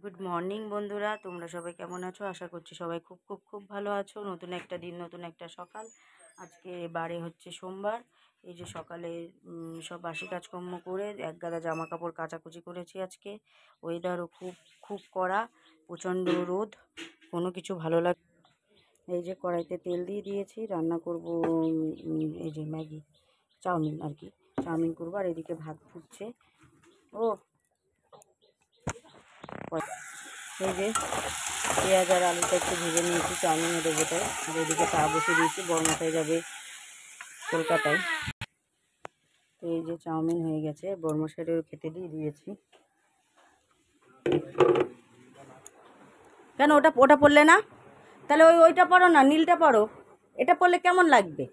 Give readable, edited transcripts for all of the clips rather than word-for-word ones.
Good morning বন্ধুরা, তোমরা সবাই কেমন আছো? আশা করছি সবাই খুব খুব খুব ভালো আছো। নতুন একটা দিন, নতুন একটা সকাল। আজকে বারে হচ্ছে সোমবার। এই যে সকালে সব বাসি কাজকর্ম করে এক গাদা জামা কাপড় কাচাকুচি করেছি আজকে। ওয়েদারও খুব খুব কড়া, প্রচণ্ড রোদ, কোনো কিছু ভালো লাগে। এই যে কড়াইতে তেল দিয়ে দিয়েছি, রান্না করব এই যে ম্যাগি, চাউমিন আর কি, চাউমিন করবো। আর এদিকে ভাত ফুটছে। ও এই যে পেঁয়াজ আর আলুটা একটু ভেজে নিয়েছি চাউমিনে দেবো তাই। আর এদিকে চা বসে দিয়েছি, বড়মাথায় যাবে কলকাতায়। তো এই যে চাউমিন হয়ে গেছে, বড়মশাইয়েরও খেতে দিয়ে দিয়েছি। কেন ওটা ওটা পড়লে না? তাহলে ওইটা পরো না, নীলটা পরো। এটা পরলে কেমন লাগবে?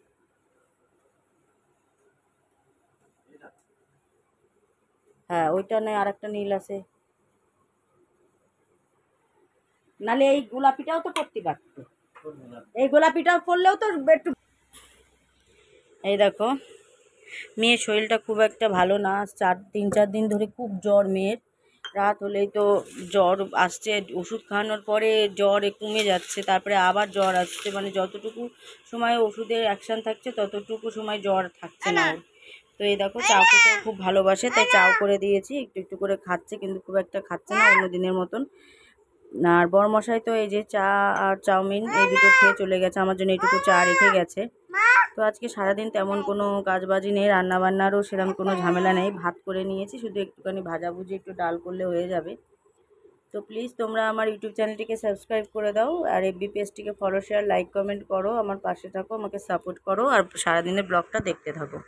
হ্যাঁ, ওইটা নয়, আর একটা নীল আছে। নালে এই গোলাপিটাও তো পরতে পারতো। এই গোলাপিটাও পরলেও তো একটু। এই দেখো, মেয়ের শরীরটা খুব একটা ভালো না। 3-4 দিন ধরে খুব জ্বর মেয়ের। রাত হলেই তো জ্বর আসছে, ওষুধ খাওয়ানোর পরে জ্বর কমে যাচ্ছে, তারপরে আবার জ্বর আসছে। মানে যতটুকু সময় ওষুধের অ্যাকশান থাকছে ততটুকু সময় জ্বর থাকছে না ওর। তো এই দেখো, চাও খেতে খুব ভালোবাসে, তাই চাও করে দিয়েছি। একটু একটু করে খাচ্ছে, কিন্তু খুব একটা খাচ্ছে না অন্য দিনের মতন। আর বড়মশাই তো এই যে চা আর চাউমিন এই দুটো খেয়ে চলে গেছে, আমার জন্য এইটুকু চা রেখে গেছে। তো আজকে সারাদিন তেমন কোনো কাজবাজি নেই, রান্নাবান্নারও সেরকম কোনো ঝামেলা নেই। ভাত করে নিয়েছি, শুধু একটুখানি ভাজাভুজি একটু ডাল করলে হয়ে যাবে। তো প্লিজ তোমরা আমার ইউটিউব চ্যানেলটিকে সাবস্ক্রাইব করে দাও, আর এফবি পেজটিকে ফলো, শেয়ার, লাইক, কমেন্ট করো। আমার পাশে থাকো, আমাকে সাপোর্ট করো, আর সারাদিনের ব্লগটা দেখতে থাকো।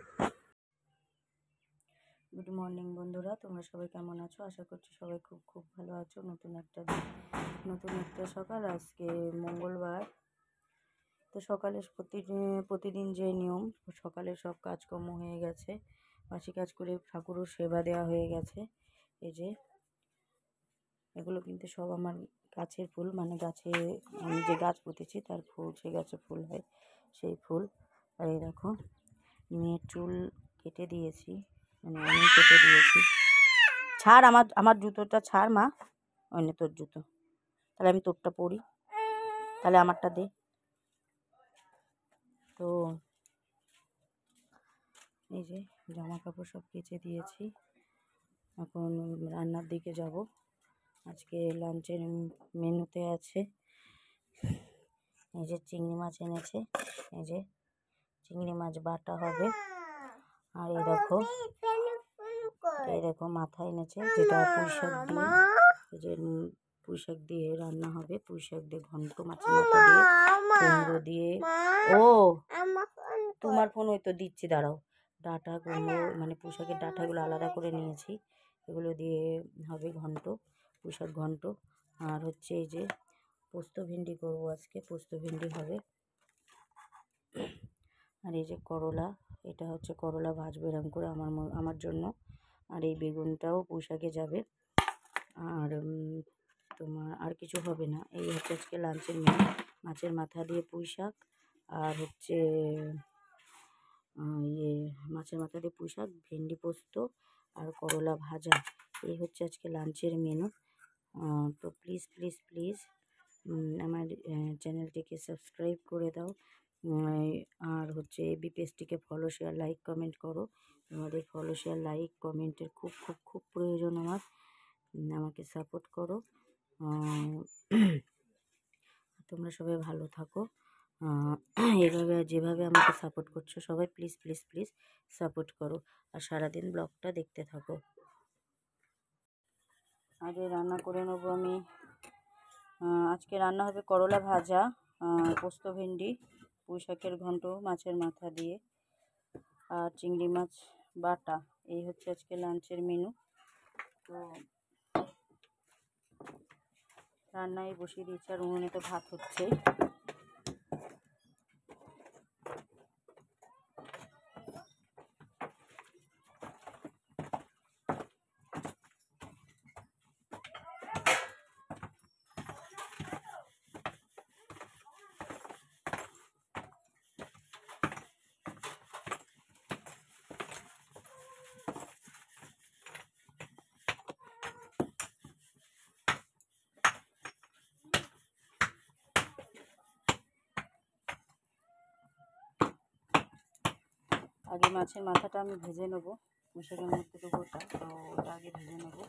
গুড মর্নিং বন্ধুরা, তোমরা সবাই কেমন আছো? আশা করছি সবাই খুব খুব ভালো আছো। নতুন একটা দিন, নতুন একটা সকাল। আজকে মঙ্গলবার। তো সকালে প্রতিদিন যে নিয়ম, সকালে সব কাজকর্ম হয়ে গেছে, বাসি কাজ করে ঠাকুরও সেবা দেওয়া হয়ে গেছে। এই যে এগুলো কিন্তু সব আমার গাছের ফুল, মানে গাছে আমি যে গাছ পুঁতেছি তার ফুল, সেই গাছে ফুল হয় সেই ফুল। আর এই দেখো, মেয়ের চুল কেটে দিয়েছি, মানে আমি কেটে দিয়েছি। ছাড়, আমার জুতোটা ছাড় মা, অন্য তোর জুতো। তাহলে আমি তোরটা পরি, তাহলে আমারটা দে। তো এই যে জামা কাপড় সব কেচে দিয়েছি, এখন রান্নার দিকে যাব। আজকে লাঞ্চের মেনুতে আছে এই যে চিংড়ি মাছ এনেছে, এই যে চিংড়ি মাছ বাটা হবে। আর এই দেখো মাথা এনেছে, যেটা পুঁইশাক দিয়ে, এই যে পুঁইশাক দিয়ে রান্না হবে। পুঁইশাক দিয়ে ঘন্ট, মাছের মাথা দিয়ে, কুমড়ো দিয়ে। ও তোমার ফোন ওই তো দিচ্ছি, দাঁড়াও। ডাঁটাগুলো, মানে পুঁইশাকের ডাঁটাগুলো আলাদা করে নিয়েছি, এগুলো দিয়ে হবে ঘন্ট, পুঁইশাক ঘন্ট। আর হচ্ছে এই যে পোস্ত ভেন্ডি করবো আজকে, পোস্ত ভেন্ডি হবে। আর এই যে করলা, এটা হচ্ছে করলা ভাজবো এরকম করে আমার জন্য। আর এই বেগুনটাও পুঁইশাকে যাবে। আর তোমার আর কিছু হবে না। এই হচ্ছে আজকে লাঞ্চের মেনু। মাছের মাথা দিয়ে পুঁইশাক, আর হচ্ছে মাছের মাথা দিয়ে পুঁইশাক, ভেন্ডি পোস্ত, আর করলা ভাজা। এই হচ্ছে আজকে লাঞ্চের মেনু। তো প্লিজ প্লিজ প্লিজ আমার চ্যানেলটিকে সাবস্ক্রাইব করে দাও, আর হচ্ছে এফবি পেজটিকে ফলো, শেয়ার, লাইক, কমেন্ট করো। তোমাদের ফলো, শেয়ার, লাইক, কমেন্টের খুব খুব খুব প্রয়োজন আমার। আমাকে সাপোর্ট করো। তোমরা সবাই ভালো থাকো। এভাবে যেভাবে আমাকে সাপোর্ট করছো সবাই, প্লিজ প্লিজ প্লিজ সাপোর্ট করো, আর সারাদিন ব্লগটা দেখতে থাকো। আগে রান্না করে নেবো আমি। আজকে রান্না হবে করলা ভাজা, পোস্ত ভেন্ডি, পুঁইশাকের ঘন্ট মাছের মাথা দিয়ে, আর চিংড়ি মাছ বাটা। এই হচ্ছে আজকে লাঞ্চের মেনু। তো রান্নায় বসিয়ে দিয়েছি, আর উনুনে তো ভাত হচ্ছে। আগে মাছের মাথাটা আমি ভেজে নেবো, পুঁইশাকের মধ্যে দেবো ওটা, তো ওটা আগে ভেজে নেবো।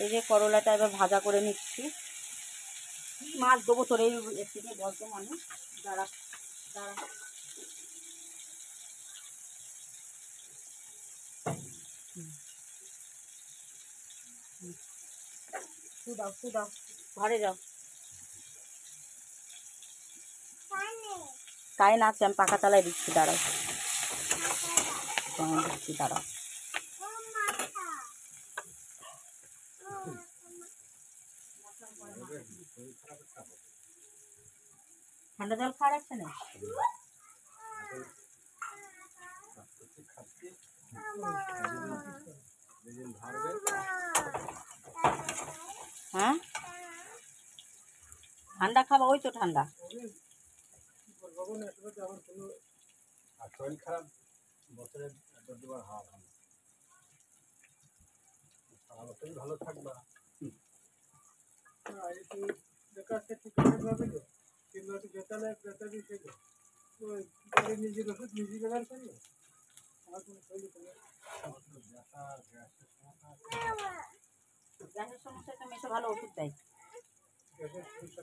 এই যে করলাটা এবার ভাজা করে নিচ্ছি। মাছ দেবো তোর এই একটু বলতো মানুষ, দাঁড়া দাঁড়া। তু দাও ঘরে যাও। তাই না আছে, আমি পাকা চালাই দিচ্ছি, দাঁড়াও দিচ্ছি, দাঁড়াও। ঠান্ডা জল খাওয়া রাখছে না, হ্যাঁ ঠান্ডা খাবা, ওই তো ঠান্ডা। শরীর খারাপ বছরে দুবার হওয়া ভালো, সারা বছরই ভালো থাকবা। নিজের ওষুধ নিজে ব্যবহার করি, আমার কোনো শরীরে গ্যাসের সমস্যা তো মেশো ভালো ওষুধ দেয়। গ্যাসের সমস্যা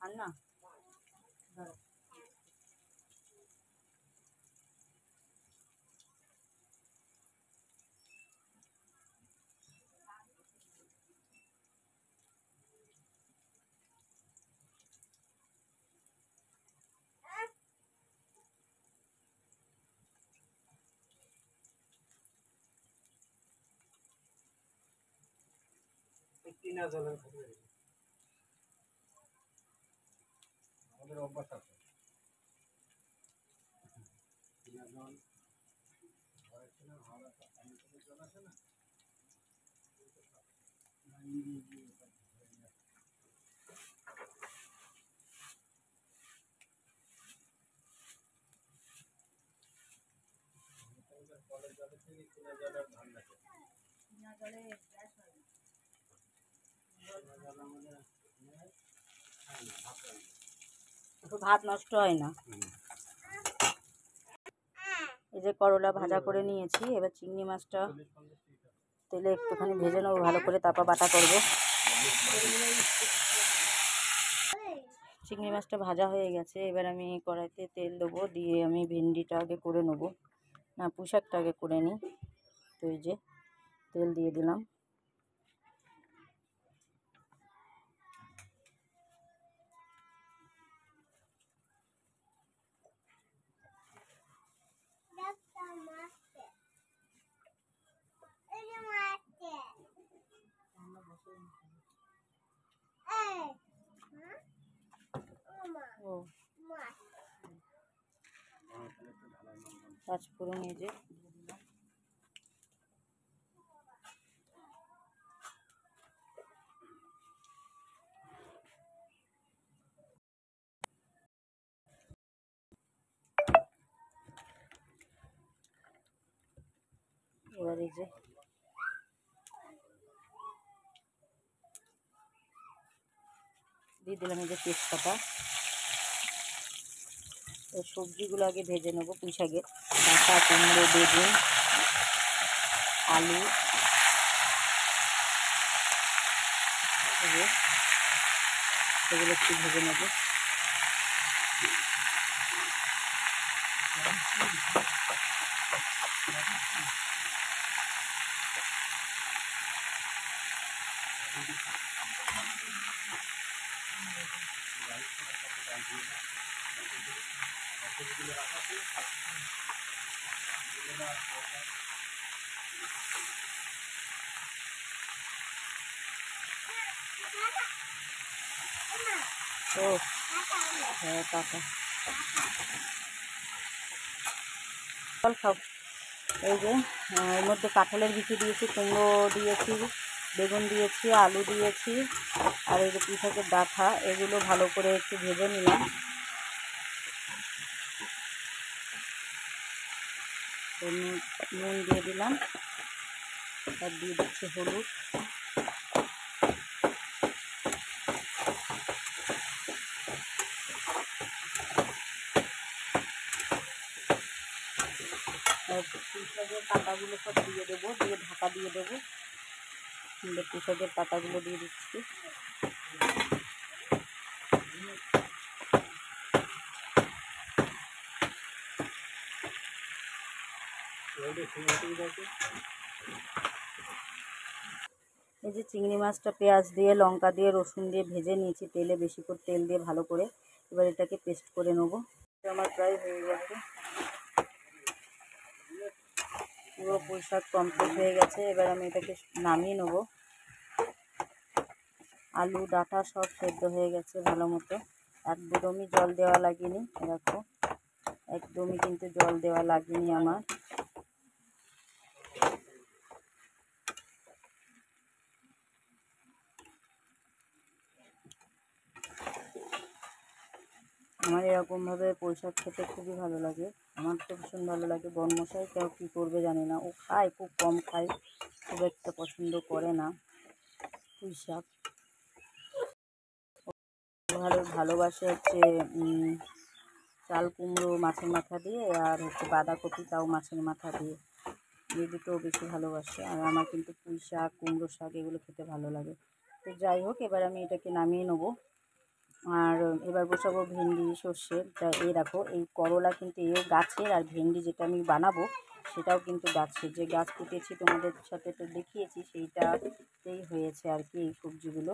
খান না, কিনা জলের আমাদের অভ্যাস আছে, কিনা জল ঘরে কিনা হাওড়া পানি থেকে জল আসে না, কলের জলে থেকে কিনা জলের ধান রাখে, কিনা জলে গ্যাস হয় না, ভাত নষ্ট হয় না। এই যে করলা ভাজা করে নিয়েছি, এবার চিংড়ি মাছটা তেলে একটুখানি ভেজে নেবো ভালো করে, তারপর বাটা করব। চিংড়ি মাছটা ভাজা হয়ে গেছে, এবার আমি কড়াইতে তেল দেবো, দিয়ে আমি ভেন্ডিটা আগে করে নেবো, না পুঁইশাকটা আগে করে নিই। তো এই যে তেল দিয়ে দিলাম, পাঁচফোড়ন এই যে এবার এই যে দিয়ে দিলাম এই যে তেজপাতা। সবজিগুলো আগে ভেজে নেবো, পুঁইশাকের ডাঁটা, কুমড়ো, বেগুন, আলু, এগুলো একটু ভেজে নেবো। তো হ্যাঁ টাকা ফল খাও। এই যে এর মধ্যে কাঁঠালের বিচি দিয়েছি, কুমড়ো দিয়েছি, বেগুন দিয়েছি, আলু দিয়েছি, আর এই যে পুঁইশাকের ডাঁটা, এগুলো ভালো করে একটু ভেজে নিলাম। নুন দিয়ে দিলাম, আর দিয়ে দিচ্ছি হলুদ, পুঁইশাকের পাতাগুলো সব দিয়ে দেবো, দিয়ে ঢাকা দিয়ে দেবো। পুঁইশাকের পাতাগুলো দিয়ে দিচ্ছি। এই যে চিংড়ি মাছটা পেঁয়াজ দিয়ে, লঙ্কা দিয়ে, রসুন দিয়ে ভেজে নিয়েছি তেলে, বেশি করে তেল দিয়ে ভালো করে। এবার এটাকে পেস্ট করে নেবো। আমার প্রায় হয়ে গেছে, পুরো পুঁইশাক কমপ্লিট হয়ে গেছে। এবার আমি এটাকে নামিয়ে নেবো। আলু ডাঁটা সব সেদ্ধ হয়ে গেছে ভালো মতো, একদমই জল দেওয়া লাগেনি। দেখো একদমই কিন্তু জল দেওয়া লাগেনি আমার। আমার এরকমভাবে পুঁইশাক খেতে খুবই ভালো লাগে, আমার তো ভীষণ ভালো লাগে। বনমশাই কেউ কী করবে জানি না, ও খায় খুব কম খায়, খুব একটা পছন্দ করে না পুঁইশাক। ভালোবাসে হচ্ছে চাল কুমড়ো মাছের মাথা দিয়ে, আর হচ্ছে বাঁধাকপি তাও মাছের মাথা দিয়ে, এই দুটো বেশি ভালোবাসে। আর আমার কিন্তু পুঁই শাক, কুমড়ো শাক এগুলো খেতে ভালো লাগে। তো যাই হোক, এবার আমি এটাকে নামিয়ে নেবো। আর এবার বসাবো ভেন্ডি সর্ষে। তা এই দেখো, এই করলা কিন্তু এও গাছের, আর ভেন্ডি যেটা আমি বানাবো সেটাও কিন্তু গাছের। যে গাছ পুঁতেছি তোমাদের সাথে তো দেখিয়েছি, সেইটাতেই হয়েছে আর কি এই সবজিগুলো।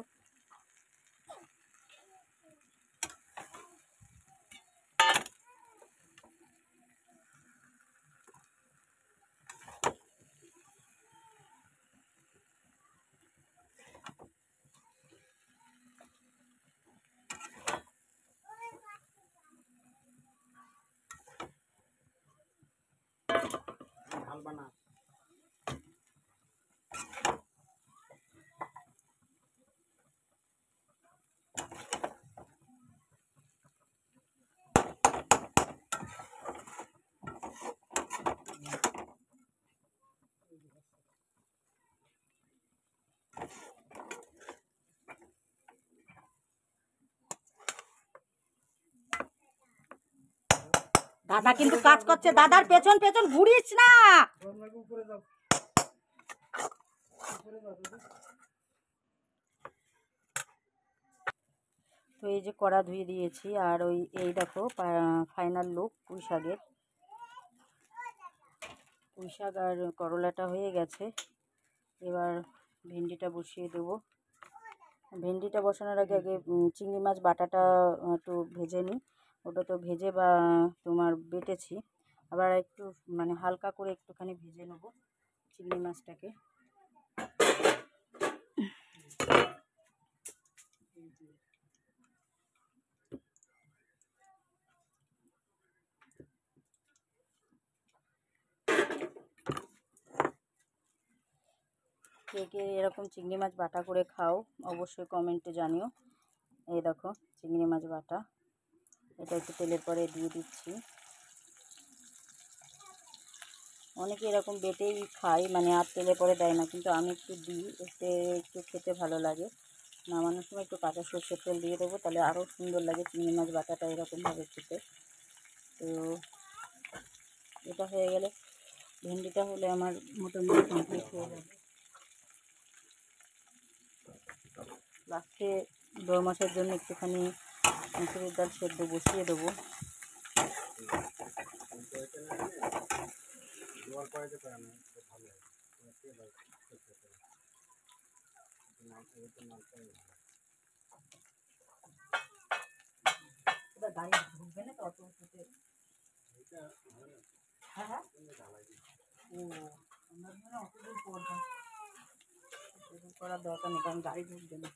দাদা কিন্তু কাজ করছে, দাদার পেছন পেছন ঘুরিস না। তো এই যে কড়া ধুয়ে দিয়েছি, আর এই দেখো ফাইনাল লুক পুঁইশাকের। পুঁইশাক আর করলাটা হয়ে গেছে। এবার ভেন্ডিটা বসিয়ে দেবো। ভেন্ডিটা বসানোর আগে চিংড়ি মাছ বাটাটা একটু ভেজে নিই। ওটা তো ভেজে বা তোমার বেটেছি, আবার একটু মানে হালকা করে একটুখানি ভেজে নেবো চিংড়ি মাছটাকে। কে কে এরকম চিংড়ি মাছ বাটা করে খাও অবশ্যই কমেন্টে জানিও। এই দেখো চিংড়ি মাছ বাটা, এটা একটু তেলের পরে দিয়ে দিচ্ছি। অনেকে এরকম বেটেই খায়, মানে আর তেলে পরে দেয় না, কিন্তু আমি একটু দিই, এতে একটু খেতে ভালো লাগে। নামানোর সময় একটু কাঁচা সরষের তেল দিয়ে দেবো, তাহলে আরও সুন্দর লাগে চিংড়ি মাছ বাটাটা এরকমভাবে খেতে। তো এটা হয়ে গেলে, ভেন্ডিটা হলে আমার মোটামুটি কমপ্লিট হয়ে যাবে। লাস্টে বড় মাছের জন্য একটুখানি মুসুরির ডাল সেদ্ধ বসিয়ে দেবো। হ্যাঁ হ্যাঁ ও আমরা অতদূর পড়বো, করার দরকার নেই কারণ গাড়ি ঢুকবে না।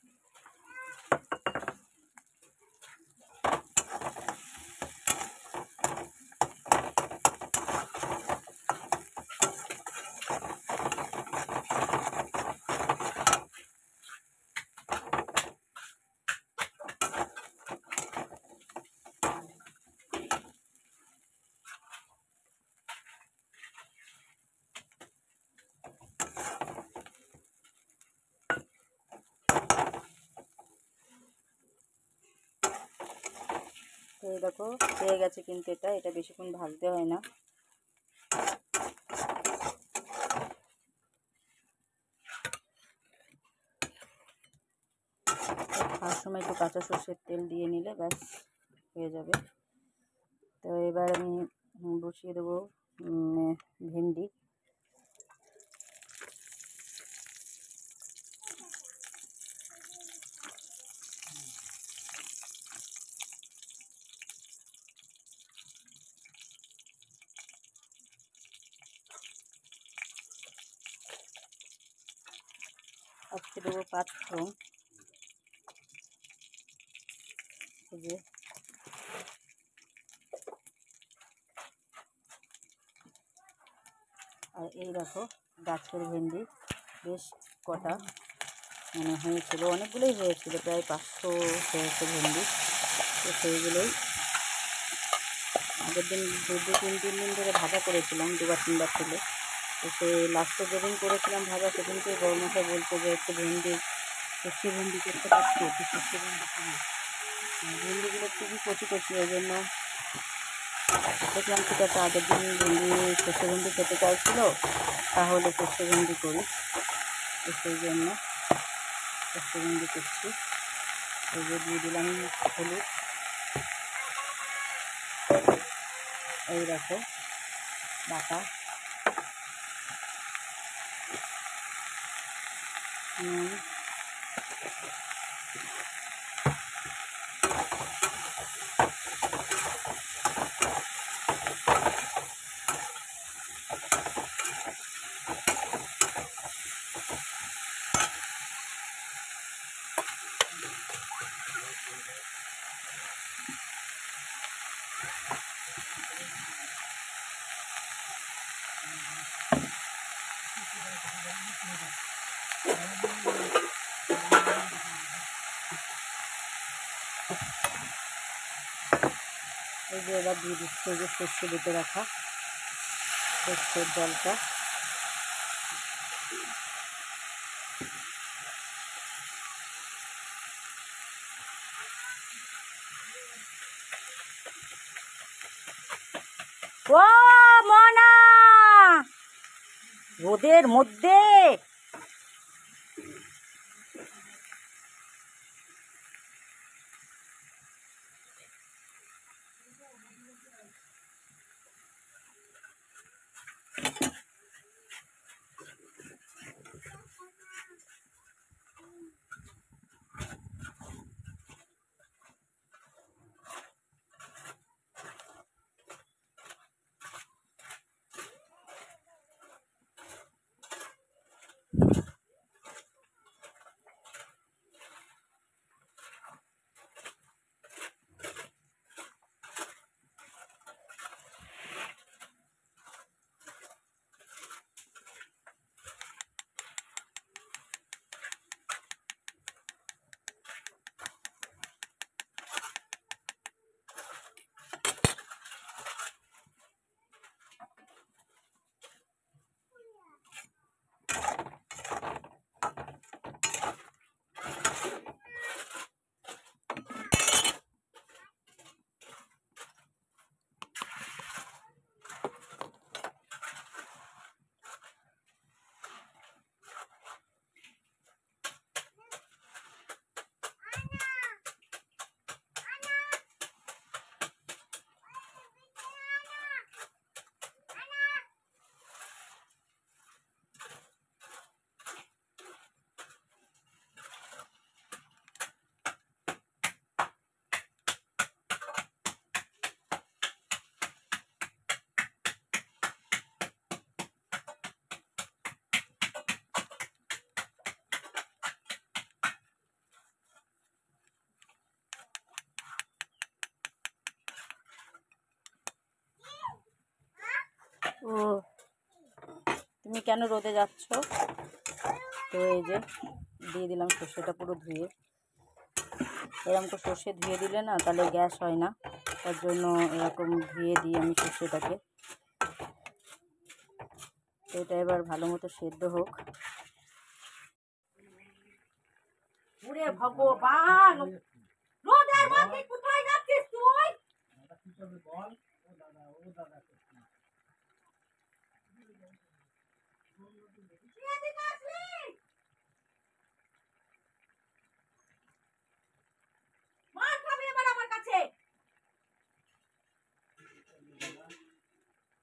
তো এই দেখো হয়ে গেছে, কিন্তু এটা বেশিক্ষণ ভাজতে হয় না। খাওয়ার সময় একটু কাঁচা সর্ষের তেল দিয়ে নিলে ব্যাস হয়ে যাবে। তো এবার আমি বসিয়ে দেবো ভেন্ডি। আজকে দেবো 5 ফোড়ন, যে আর এই দেখো গাছের ভেন্ডি বেশ কটা মানে হয়েছিল, অনেকগুলোই হয়েছিল, প্রায় 500 হয়েছে ভেন্ডি। তো সেইগুলোই আগের দিন 2-3 দিন ধরে ভাজা করেছিলাম, 2-3বার তুলে। তো সেই লাস্টে যেদিন করেছিলাম ভাজা, সেদিনকে বড় মশাই বলতো যে একটু ভেন্ডি সর্ষে ভেন্ডি করতে পারছি, একটু সর্ষে ভেন্ডি খাবো। ভেন্ডিগুলো খুবই কচি কচি, ওই জন্য দেখলাম ঠিক আছে আগের দিন ভেন্ডি সর্ষে ভেন্ডি খেতে চাইছিল, তাহলে সর্ষে ভেন্ডি করি। তো সেই জন্য সর্ষে ভেন্ডি করছি। এই যে দিয়ে দিলাম হলুদ, এই দেখো বাটা নুন, এই যে এবার দিয়ে দিচ্ছি এই যে সর্ষে বেটে রাখা সর্ষের জলটা। ও মনা, রোদের মধ্যে ও তুমি কেন রোদে যাচ্ছ? তো এই যে দিয়ে দিলাম সর্ষেটা পুরো ধুয়ে। এরকম তো সর্ষে ধুয়ে দিলে না তাহলে গ্যাস হয় না, তার জন্য এরকম ধুয়ে দিই আমি সর্ষেটাকে। তো এটা এবার ভালো মতো সেদ্ধ হোক। ওরে ভগবান, রোদের মধ্যে কোথায় যাচ্ছিস তুই? মার খাবি এবার আমার কাছে।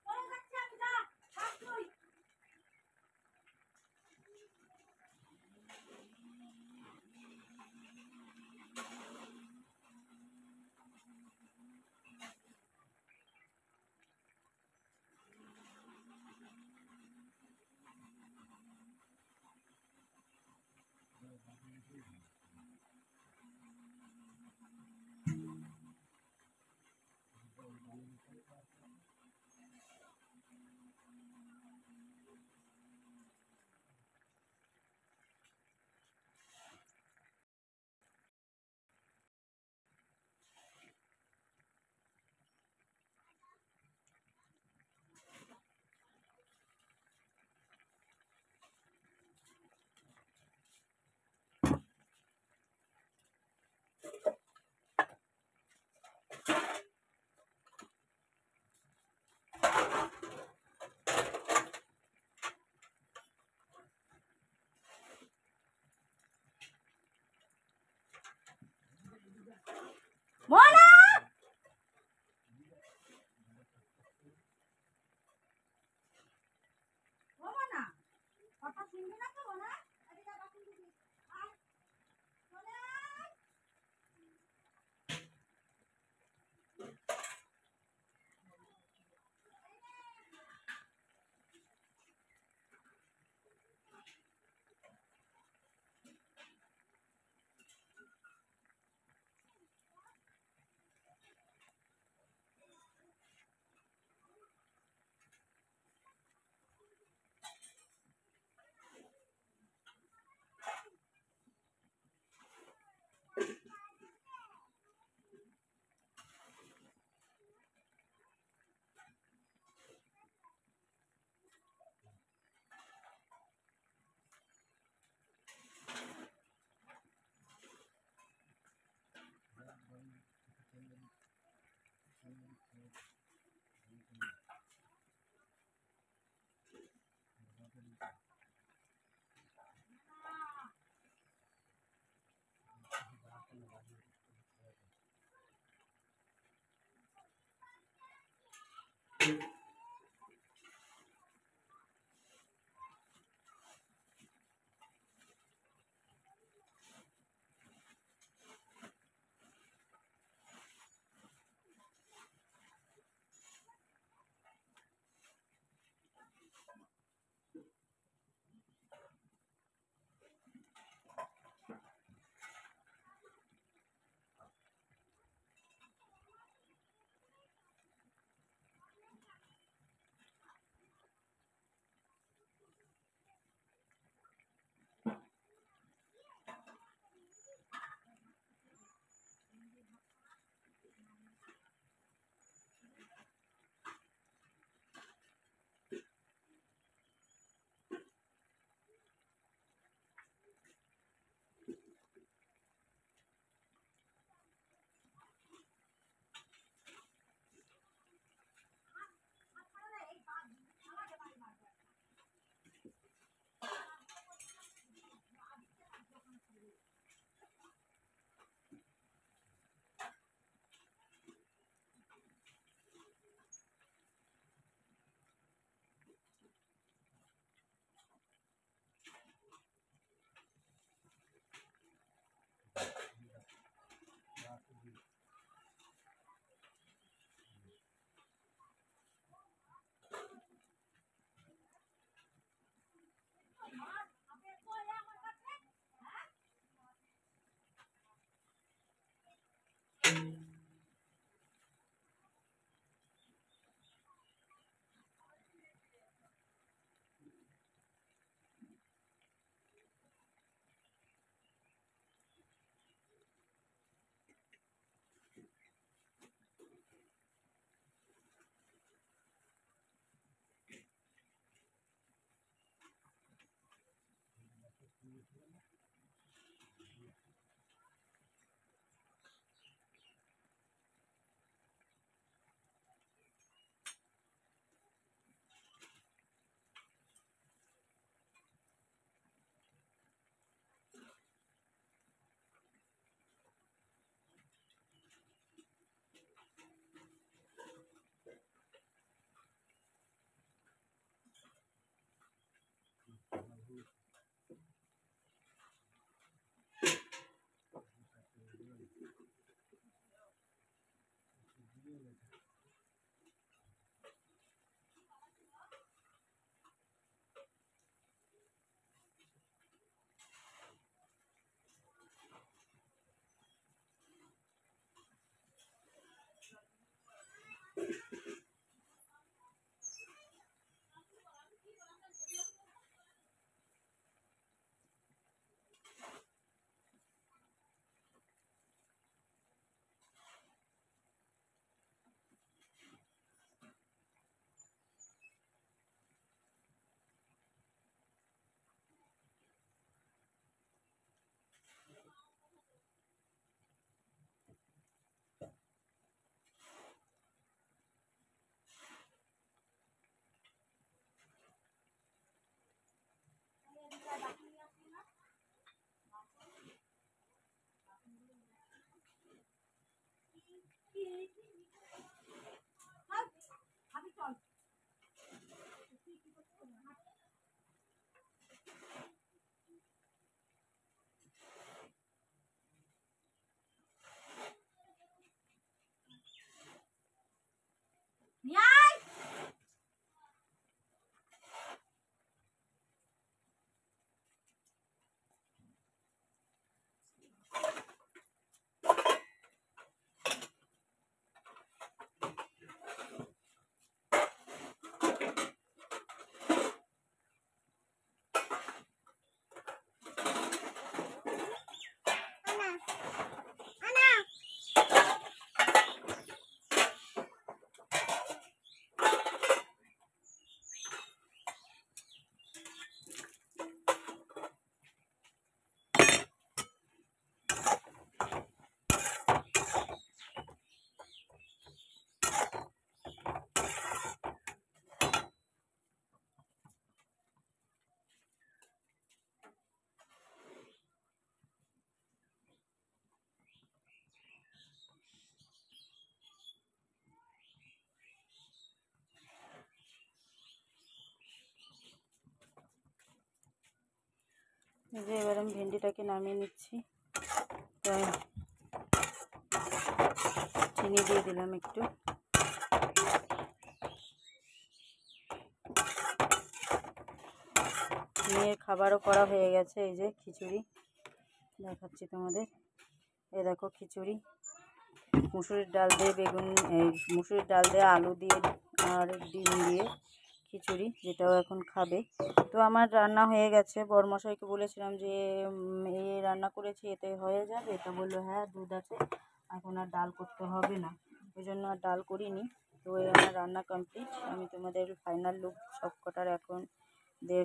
চলে যাচ্ছি আমি, যা থাক তুই। যে এবার আমি ভেন্ডিটাকে নামিয়ে নিচ্ছি। চিনি দিয়ে দিলাম একটু। মেয়ের খাবারও করা হয়ে গেছে। এই যে খিচুড়ি দেখাচ্ছি তোমাদের। এই দেখো খিচুড়ি, মুসুরির ডাল দিয়ে বেগুন, এই মুসুরির ডাল দিয়ে আলু দিয়ে আর ডিম দিয়ে খিচুড়ি, যেটাও এখন খাবে। তো আমার রান্না হয়ে গেছে। বরমশাইকে বলেছিলাম যে এই রান্না করেছি, এতে হয়ে যাবে? এটা বললো হ্যাঁ, দুধ আছে, এখন আর ডাল করতে হবে না। ওই জন্য আর ডাল করিনি। তো আমার রান্না কমপ্লিট। আমি তোমাদের ফাইনাল লুক সব কটার এখন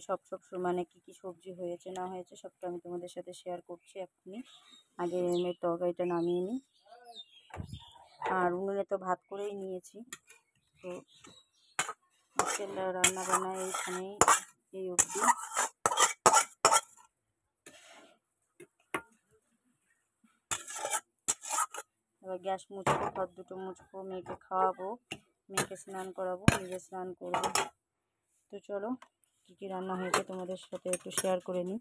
সব মানে কী সবজি হয়েছে না হয়েছে সবটা আমি তোমাদের সাথে শেয়ার করছি এখনই। আগে মেয়ের তরকারিটা নামিয়ে নিই। আর উনুনে তো ভাত করেই নিয়েছি। তো আজকের রান্না বান্না এইখানেই, এই অবধি। এবার গ্যাস মুছবো, ঘর দুটো মুছবো, মেয়েকে খাওয়াবো, মেয়েকে স্নান করাবো, নিজে স্নান করবো। তো চলো কী কী রান্না হয়েছে তোমাদের সাথে একটু শেয়ার করে নিই।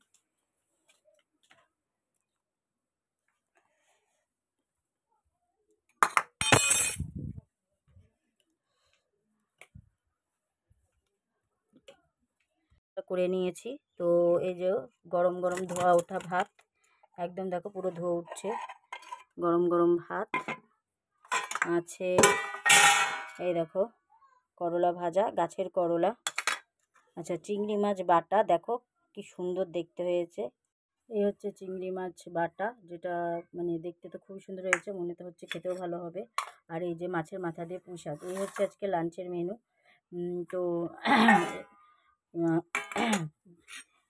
করে নিয়েছি। তো এই যে গরম গরম ধোয়া ওঠা ভাত, একদম দেখো পুরো ধোয়া উঠছে। গরম গরম ভাত আছে। এই দেখো করলা ভাজা, গাছের করলা। আচ্ছা, চিংড়ি মাছ বাটা, দেখো কি সুন্দর দেখতে হয়েছে। এই হচ্ছে চিংড়ি মাছ বাটা, যেটা মানে দেখতে তো খুবই সুন্দর হয়েছে, মনে তো হচ্ছে খেতেও ভালো হবে। আর এই যে মাছের মাথা দিয়ে পুঁই শাক। এই হচ্ছে আজকে লাঞ্চের মেনু। তো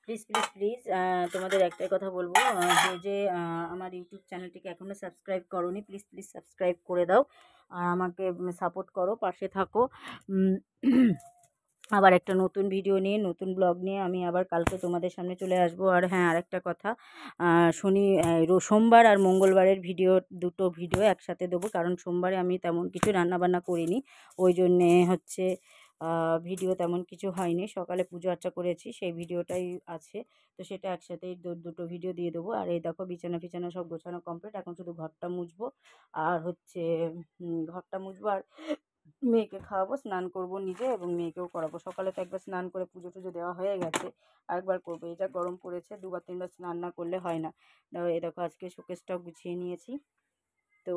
প্লিজ প্লিজ প্লিজ তোমাদের একটাই কথা বলবো, যে আমার ইউটিউব চ্যানেলটিকে এখনও সাবস্ক্রাইব করোনি, প্লিজ প্লিজ সাবস্ক্রাইব করে দাও আর আমাকে সাপোর্ট করো, পাশে থাকো। আবার একটা নতুন ভিডিও নিয়ে, নতুন ব্লগ নিয়ে আমি আবার কালকে তোমাদের সামনে চলে আসবো। আর হ্যাঁ, আরেকটা কথা, সোমবার আর মঙ্গলবারের দুটো ভিডিও একসাথে দেবো, কারণ সোমবারে আমি তেমন কিছু রান্নাবান্না করিনি, ওই জন্যে হচ্ছে ভিডিও তেমন কিছু হয়নি। সকালে পুজো আর্চা করেছি, সেই ভিডিওটাই আছে, তো সেটা একসাথেই দুটো ভিডিও দিয়ে দেবো। আর এই দেখো বিছানা ফিছানা সব গোছানো কমপ্লিট, এখন শুধু ঘরটা মুছবো আর হচ্ছে আর মেয়েকে খাওয়াবো, স্নান করব নিজে এবং মেয়েকেও করাবো। সকালে তো একবার স্নান করে পুজো টুজো দেওয়া হয়ে গেছে, আরেকবার করবো। এটা গরম পড়েছে, 2-3বার স্নান না করলে হয় না। এই দেখো আজকে শোকেসটাও গুছিয়ে নিয়েছি। তো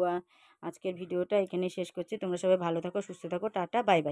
আজকের ভিডিওটা এখানে শেষ করছি। তোমরা সবাই ভালো থাকো, সুস্থ থাকো, টাটা, বাই বাই।